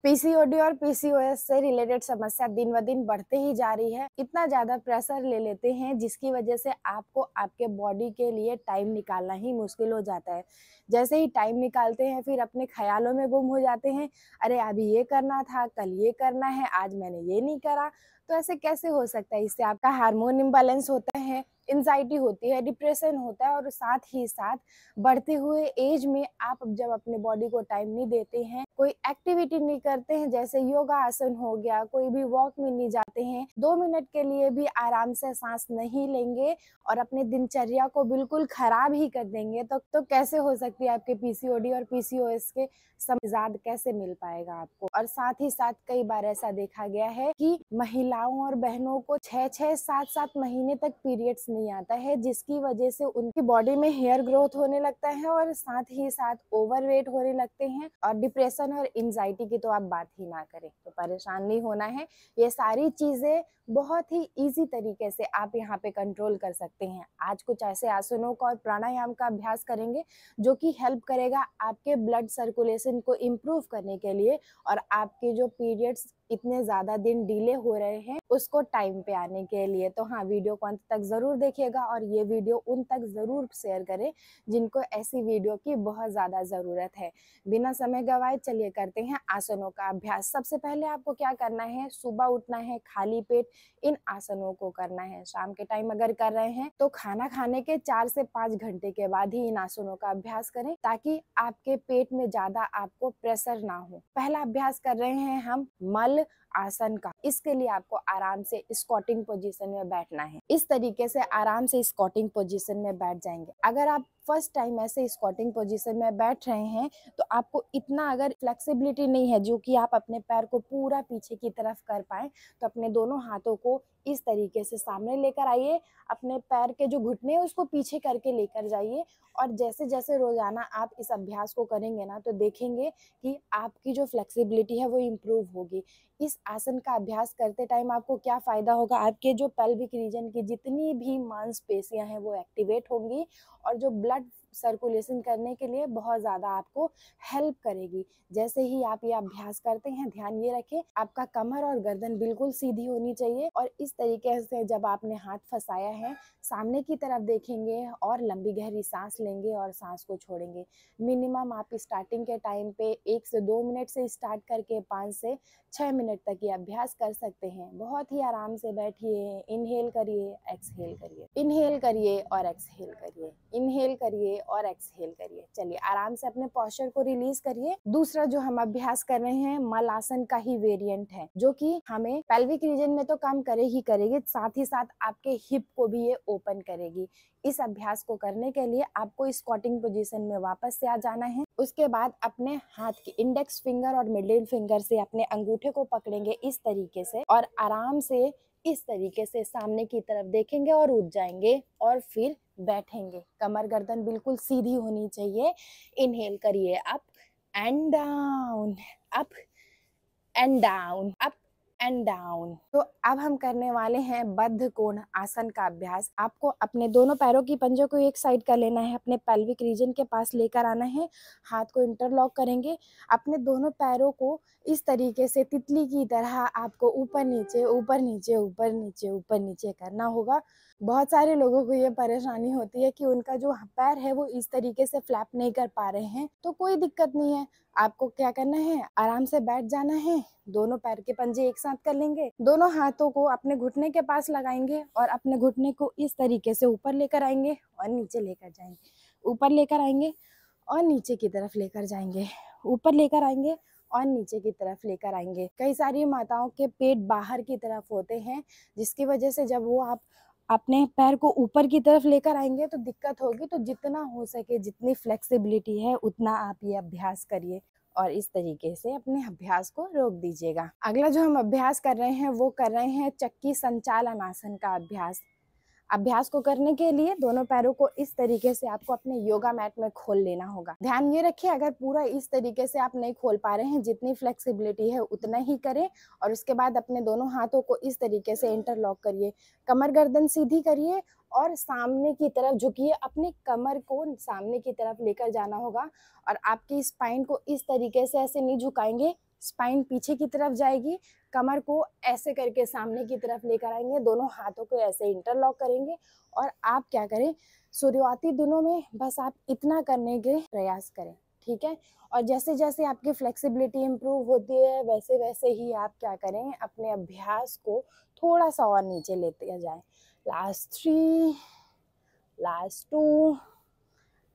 PCOD और PCOS से related समस्या दिन ब दिन बढ़ते ही जा रही है। इतना ज़्यादा प्रेशर ले लेते हैं जिसकी वजह से आपको आपके बॉडी के लिए टाइम निकालना ही मुश्किल हो जाता है। जैसे ही टाइम निकालते हैं फिर अपने ख़्यालों में गुम हो जाते हैं। अरे अभी ये करना था, कल ये करना है, आज मैंने ये नहीं करा। तो ऐसे कैसे हो सकता है? इससे आपका हार्मोन इम्बैलेंस होता है, एंग्जायटी होती है, डिप्रेशन होता है और साथ ही साथ बढ़ते हुए एज में आप जब अपने बॉडी को टाइम नहीं देते हैं, कोई एक्टिविटी नहीं करते हैं, जैसे योगा आसन हो गया, कोई भी वॉक में नहीं जाते हैं, 2 मिनट के लिए भी आराम से सांस नहीं लेंगे और अपने दिनचर्या को बिल्कुल खराब ही कर देंगे, तो कैसे हो सकती है आपके पीसीओडी और पीसीओएस के समझदार कैसे मिल पाएगा आपको। और साथ ही साथ कई बार ऐसा देखा गया है कि महिलाओं और बहनों को 6-6 7-7 महीने तक पीरियड्स नहीं आता है, जिसकी वजह से उनकी बॉडी में हेयर ग्रोथ होने लगता है और साथ ही साथ ओवरवेट होने लगते हैं। और डिप्रेशन और एंजाइटी की तो आप बात ही ना करें। तो परेशान नहीं होना है, ये सारी चीजें बहुत ही इजी तरीके से आप यहाँ पे कंट्रोल कर सकते हैं। आज कुछ ऐसे आसनों का और प्राणायाम का अभ्यास करेंगे जो कि हेल्प करेगा आपके ब्लड सर्कुलेशन को इम्प्रूव करने के लिए और आपके जो पीरियड्स इतने ज़्यादा दिन डिले हो रहे हैं उसको टाइम पे आने के लिए। तो हाँ, वीडियो को अंत तक ज़रूर देखिएगा और ये वीडियो उन तक ज़रूर शेयर करें जिनको ऐसी वीडियो की बहुत ज़्यादा ज़रूरत है। बिना समय गवाए चलिए करते हैं आसनों का अभ्यास। सबसे पहले आपको क्या करना है, सुबह उठना है, खाली पेट इन आसनों को करना है। शाम के टाइम अगर कर रहे हैं तो खाना खाने के 4 से 5 घंटे के बाद ही इन आसनों का अभ्यास करें ताकि आपके पेट में ज़्यादा आपको प्रेशर ना हो। पहला अभ्यास कर रहे हैं हम मल आसन का। इसके लिए आपको आराम से स्क्वाटिंग पोजीशन में बैठना है। इस तरीके से आराम से स्क्वाटिंग पोजीशन में बैठ जाएंगे। अगर आप फर्स्ट टाइम ऐसे स्क्वाटिंग पोजीशन में बैठ रहे हैं तो आपको इतना अगर फ्लेक्सिबिलिटी नहीं है जो कि आप अपने पैर को पूरा पीछे की तरफ कर पाए, तो अपने दोनों हाथों को इस तरीके से सामने लेकर आइए। अपने पैर के जो घुटने हैं उसको पीछे करके लेकर जाइए और जैसे जैसे रोजाना आप इस अभ्यास को करेंगे ना तो देखेंगे कि आपकी जो फ्लेक्सिबिलिटी है वो इम्प्रूव होगी। इस आसन का अभ्यास करते टाइम आपको क्या फायदा होगा, आपके जो पेल्विक रीजन की जितनी भी मांसपेशियां हैं वो एक्टिवेट होंगी और जो ब्लड सर्कुलेशन करने के लिए बहुत ज़्यादा आपको हेल्प करेगी। जैसे ही आप ये अभ्यास करते हैं ध्यान ये रखें आपका कमर और गर्दन बिल्कुल सीधी होनी चाहिए और इस तरीके से जब आपने हाथ फंसाया है सामने की तरफ देखेंगे और लंबी गहरी सांस लेंगे और सांस को छोड़ेंगे। मिनिमम आप स्टार्टिंग के टाइम पे 1 से 2 मिनट से स्टार्ट करके 5 से 6 मिनट तक ये अभ्यास कर सकते हैं। बहुत ही आराम से बैठिए, इनहेल करिए, एक्सहेल करिए, इनहेल करिए और एक्सहेल करिए, इनहेल करिए और एक्सहेल करिए। चलिए आराम से अपने पोस्चर को रिलीज करिए। दूसरा जो हम अभ्यास कर रहे हैं मलासन का ही वेरिएंट है जो कि हमें पेल्विक रीजन में तो काम करे ही करेगी, साथ ही साथ आपके हिप को भी ये ओपन करेगी। इस अभ्यास को करने के लिए आपको स्क्वाटिंग पोजीशन में वापस से आ जाना है। उसके बाद अपने हाथ की इंडेक्स फिंगर और मिडिल फिंगर से अपने अंगूठे को पकड़ेंगे इस तरीके से और आराम से इस तरीके से सामने की तरफ देखेंगे और उठ जाएंगे और फिर बैठेंगे। कमर गर्दन बिल्कुल सीधी होनी चाहिए। इनहेल करिए up and down, up and down, up and down. तो अब हम करने वाले हैं बद्ध कोण आसन का अभ्यास। आपको अपने दोनों पैरों की पंजों को एक साइड कर लेना है, अपने पेल्विक रीजन के पास लेकर आना है, हाथ को इंटरलॉक करेंगे। अपने दोनों पैरों को इस तरीके से तितली की तरह आपको ऊपर नीचे ऊपर नीचे ऊपर नीचे ऊपर नीचे करना होगा। बहुत सारे लोगों को ये परेशानी होती है कि उनका जो पैर है वो इस तरीके से फ्लैप नहीं कर पा रहे हैं, तो कोई दिक्कत नहीं है। आपको क्या करना है, आराम से बैठ जाना है, दोनों पैर के पंजे एक साथ कर लेंगे, दोनों हाथों को अपने घुटने के पास लगाएंगे और अपने घुटने को इस तरीके से ऊपर लेकर आएंगे और नीचे लेकर जाएंगे, ऊपर लेकर आएंगे और नीचे की तरफ लेकर जाएंगे, ऊपर लेकर आएंगे और नीचे की तरफ लेकर आएंगे। कई सारी माताओं के पेट बाहर की तरफ होते हैं जिसकी वजह से जब वो आप अपने पैर को ऊपर की तरफ लेकर आएंगे तो दिक्कत होगी। तो जितना हो सके, जितनी फ्लेक्सिबिलिटी है उतना आप ये अभ्यास करिए और इस तरीके से अपने अभ्यास को रोक दीजिएगा। अगला जो हम अभ्यास कर रहे हैं वो कर रहे हैं चक्की संचालन आसन का अभ्यास। अभ्यास को करने के लिए दोनों पैरों को इस तरीके से आपको अपने योगा मैट में खोल लेना होगा। ध्यान ये रखिए अगर पूरा इस तरीके से आप नहीं खोल पा रहे हैं, जितनी फ्लेक्सिबिलिटी है उतना ही करें और उसके बाद अपने दोनों हाथों को इस तरीके से इंटरलॉक करिए, कमर गर्दन सीधी करिए और सामने की तरफ झुकिए। अपनी कमर को सामने की तरफ लेकर जाना होगा और आपकी स्पाइन को इस तरीके से ऐसे नहीं झुकाएंगे, स्पाइन पीछे की तरफ जाएगी, कमर को ऐसे करके सामने की तरफ लेकर आएंगे, दोनों हाथों को ऐसे इंटरलॉक करेंगे और आप क्या करें, शुरुआती दिनों में बस आप इतना करने के प्रयास करें, ठीक है। और जैसे जैसे आपकी फ्लेक्सिबिलिटी इम्प्रूव होती है वैसे वैसे ही आप क्या करें, अपने अभ्यास को थोड़ा सा और नीचे लेते जाएं। Last 3, last 2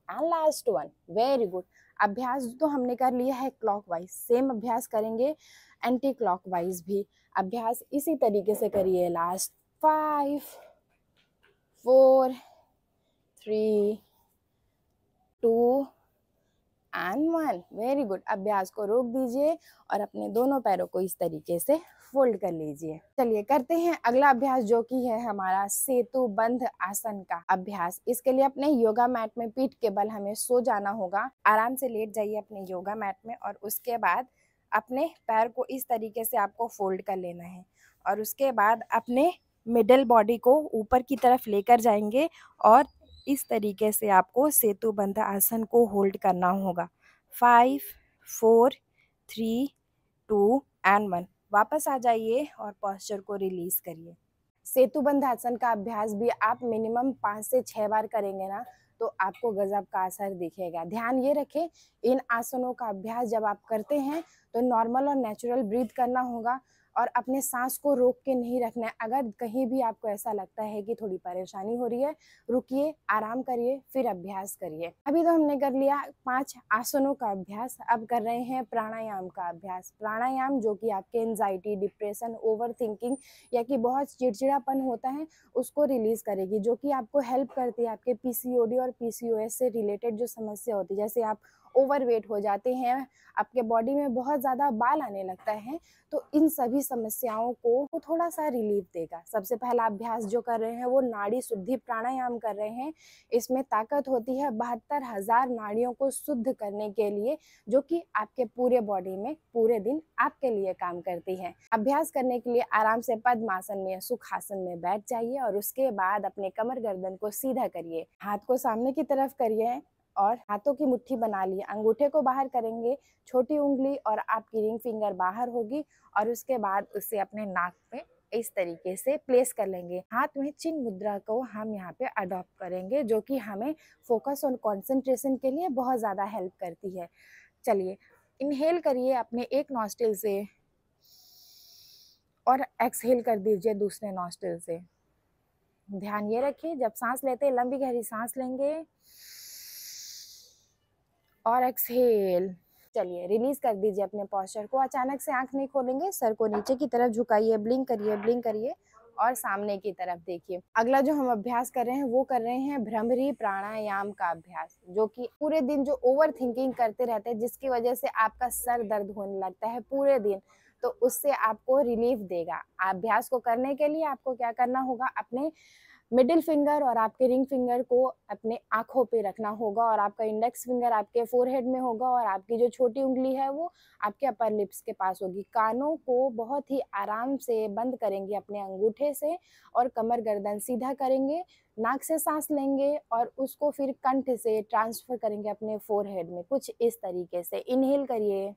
and last 1। Very good. अभ्यास तो हमने कर लिया है क्लॉकवाइज, सेम अभ्यास करेंगे एंटी क्लॉकवाइज भी। अभ्यास इसी तरीके से करिए। Last 5, 4, 3, 2 and 1। Very good. अभ्यास को रोक दीजिए और अपने दोनों पैरों को इस तरीके से फोल्ड कर लीजिए। चलिए करते हैं अगला अभ्यास, जो कि है हमारा सेतु बंध आसन का अभ्यास। इसके लिए अपने योगा मैट में पीठ के बल हमें सो जाना होगा। आराम से लेट जाइए अपने योगा मैट में और उसके बाद अपने पैर को इस तरीके से आपको फोल्ड कर लेना है और उसके बाद अपने मिडिल बॉडी को ऊपर की तरफ लेकर जाएंगे और इस तरीके से आपको सेतु बंध आसन को होल्ड करना होगा। 5, 4, 3, 2 एंड 1। वापस आ जाइए और पोस्चर को रिलीज करिए। सेतु बंध आसन का अभ्यास भी आप मिनिमम 5 से 6 बार करेंगे ना तो आपको गजब का असर दिखेगा। ध्यान ये रखें, इन आसनों का अभ्यास जब आप करते हैं तो नॉर्मल और नेचुरल ब्रीथ करना होगा और अपने सांस को रोक के नहीं रखना है। अगर कहीं भी आपको ऐसा लगता है कि थोड़ी परेशानी हो रही है, रुकिए, आराम करिए, फिर अभ्यास करिए। अभी तो हमने कर लिया 5 आसनों का अभ्यास, अब कर रहे हैं प्राणायाम का अभ्यास। प्राणायाम जो कि आपके एंजाइटी, डिप्रेशन, ओवर थिंकिंग या कि बहुत चिड़चिड़ापन होता है उसको रिलीज करेगी, जो कि आपको हेल्प करती है आपके पीसीओडी और पीसीओएस से रिलेटेड जो समस्या होती है। जैसे आप ओवरवेट हो जाते हैं, आपके बॉडी में बहुत ज़्यादा बाल आने लगता है, तो इन सभी समस्याओं को थोड़ा सा रिलीफ देगा। सबसे पहला अभ्यास जो कर रहे हैं वो नाड़ी शुद्धि प्राणायाम कर रहे हैं। इसमें ताकत होती है 72,000 नाड़ियों को शुद्ध करने के लिए, जो कि आपके पूरे बॉडी में पूरे दिन आपके लिए काम करती है। अभ्यास करने के लिए आराम से पद्मासन में, सुखासन में बैठ जाइए और उसके बाद अपने कमर गर्दन को सीधा करिए, हाथ को सामने की तरफ करिए और हाथों की मुट्ठी बना लिए। अंगूठे को बाहर करेंगे, छोटी उंगली और आपकी रिंग फिंगर बाहर होगी और उसके बाद उसे अपने नाक पे इस तरीके से प्लेस कर लेंगे। हाथ में चिन्ह मुद्रा को हम यहाँ पे अडॉप्ट करेंगे, जो कि हमें फोकस और कंसंट्रेशन के लिए बहुत ज़्यादा हेल्प करती है। चलिए इनहेल करिए अपने एक नॉस्ट्रिल से और एक्सहेल कर दीजिए दूसरे नॉस्ट्रिल से। ध्यान ये रखिए, जब सांस लेते हैं लंबी गहरी सांस लेंगे और एक्सहेल। चलिए रिलीज कर दीजिए अपने पोस्चर को। अचानक से आंख नहीं खोलेंगे, सर को नीचे की तरफ झुकाइए, ब्लिंक करिए और सामने की तरफ देखिए। अगला जो हम अभ्यास कर रहे हैं वो कर रहे हैं भ्रमरी प्राणायाम का अभ्यास, जो कि पूरे दिन जो ओवर थिंकिंग करते रहते हैं जिसकी वजह से आपका सर दर्द होने लगता है पूरे दिन, तो उससे आपको रिलीफ देगा। अभ्यास को करने के लिए आपको क्या करना होगा, अपने मिडिल फिंगर और आपके रिंग फिंगर को अपने आंखों पे रखना होगा और आपका इंडेक्स फिंगर आपके फोरहेड में होगा और आपकी जो छोटी उंगली है वो आपके अपर लिप्स के पास होगी। कानों को बहुत ही आराम से बंद करेंगे अपने अंगूठे से और कमर गर्दन सीधा करेंगे, नाक से सांस लेंगे और उसको फिर कंठ से ट्रांसफर करेंगे अपने फोरहेड में, कुछ इस तरीके से। इनहेल करिए,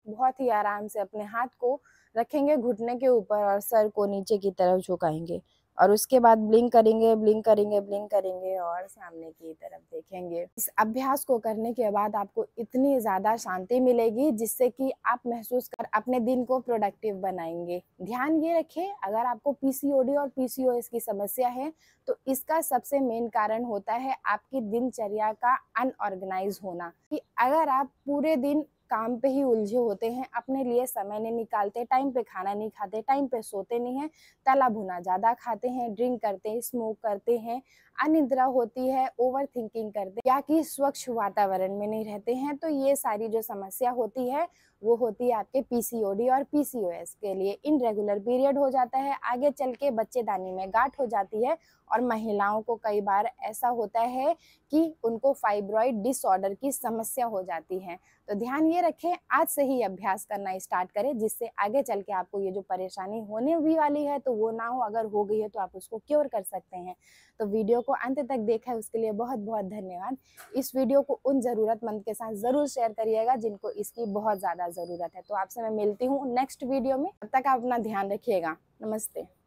बहुत ही आराम से अपने हाथ को रखेंगे घुटने के ऊपर और सर को नीचे की तरफ झुकाएंगे और उसके बाद ब्लिंक करेंगे और सामने की तरफ देखेंगे। इस अभ्यास को करने के बाद आपको इतनी ज़्यादा शांति मिलेगी जिससे कि आप महसूस कर अपने दिन को प्रोडक्टिव बनाएंगे। ध्यान ये रखें, अगर आपको पीसीओडी और पीसीओएस की समस्या है तो इसका सबसे मेन कारण होता है आपकी दिनचर्या का अनऑर्गेनाइज होना। कि अगर आप पूरे दिन काम पे ही उलझे होते हैं, अपने लिए समय नहीं निकालते, टाइम पे खाना नहीं खाते, टाइम पे सोते नहीं हैं, तला भुना ज़्यादा खाते हैं, ड्रिंक करते हैं, स्मोक करते हैं, अनिद्रा होती है, ओवर थिंकिंग करते हैं या कि स्वच्छ वातावरण में नहीं रहते हैं। तो ये सारी जो समस्या होती है वो होती है आपके पीसीओडी और पीसीओएस के लिए। इनरेगुलर पीरियड हो जाता है, आगे चल के बच्चेदानी में गांठ हो जाती है और महिलाओं को कई बार ऐसा होता है कि उनको फाइब्रॉइड डिसऑर्डर की समस्या हो जाती है। तो ध्यान ये रखें, आज से ही अभ्यास करना स्टार्ट करें, जिससे आगे चल के आपको ये जो परेशानी होने भी वाली है तो वो ना हो, अगर हो गई है तो आप उसको क्योर कर सकते हैं। तो वीडियो को अंत तक देखा है उसके लिए बहुत बहुत धन्यवाद। इस वीडियो को उन ज़रूरतमंद के साथ ज़रूर शेयर करिएगा जिनको इसकी बहुत ज़्यादा ज़रूरत है। तो आपसे मैं मिलती हूँ नेक्स्ट वीडियो में, तब तक आप अपना ध्यान रखिएगा। नमस्ते।